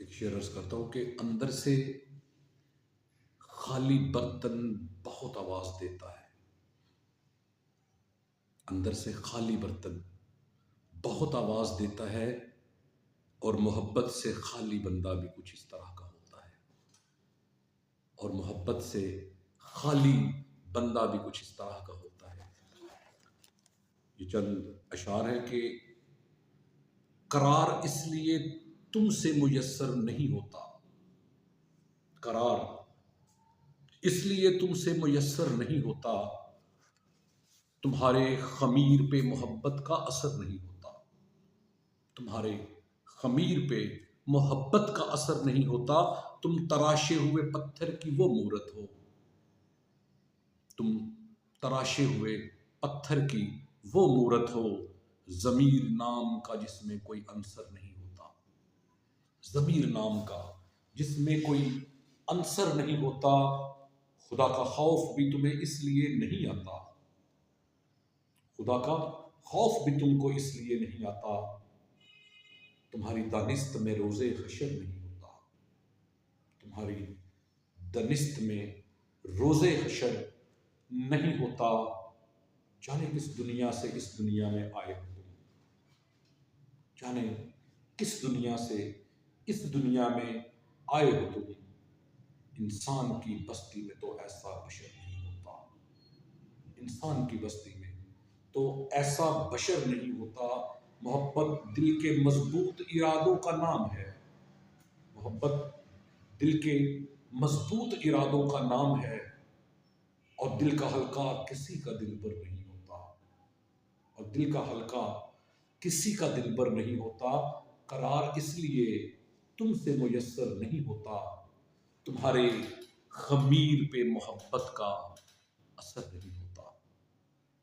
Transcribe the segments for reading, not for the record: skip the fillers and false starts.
एक शेर अर्ज करता हूँ कि अंदर से खाली बर्तन बहुत आवाज देता है। अंदर से खाली बर्तन बहुत आवाज देता है और मोहब्बत से खाली बंदा भी कुछ इस तरह का होता है। और मोहब्बत से खाली बंदा भी कुछ इस तरह का होता है। ये चंद अशार है कि करार इसलिए तुमसे मुयस्सर नहीं होता, करार इसलिए तुमसे मुयस्सर नहीं होता, तुम्हारे खमीर पे मोहब्बत का असर नहीं होता। तुम्हारे खमीर पे मोहब्बत का असर नहीं होता। तुम तराशे हुए पत्थर की वो मूरत हो, तुम तराशे हुए पत्थर की वो मूरत हो, जमीर नाम का जिसमें कोई अंसर नहीं होता। जमीर नाम का जिसमें कोई अंसर नहीं होता। खुदा का खौफ भी तुम्हें इसलिए नहीं आता, खुदा का खौफ भी तुमको इसलिए नहीं आता, तुम्हारी दानिस्त में रोज़े हशर नहीं होता। तुम्हारी दानिस्त में रोज़े हशर नहीं होता। जाने किस दुनिया से इस दुनिया में आए हो तुम, जाने किस दुनिया से इस दुनिया में आए हो तुम। इंसान की बस्ती में तो ऐसा बशर नहीं होता, इंसान की बस्ती में तो ऐसा बशर नहीं होता। मोहब्बत दिल के मजबूत इरादों का नाम है, मोहब्बत दिल के मजबूत इरादों का नाम है। और दिल का हल्का किसी का दिल पर नहीं होता, और दिल का हल्का किसी का दिल पर नहीं होता। करार इसलिए तुमसे मुयस्सर नहीं होता, तुम्हारे खमीर पे मोहब्बत का असर नहीं होता।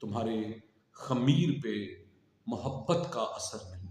तुम्हारे खमीर पे मोहब्बत का असर नहीं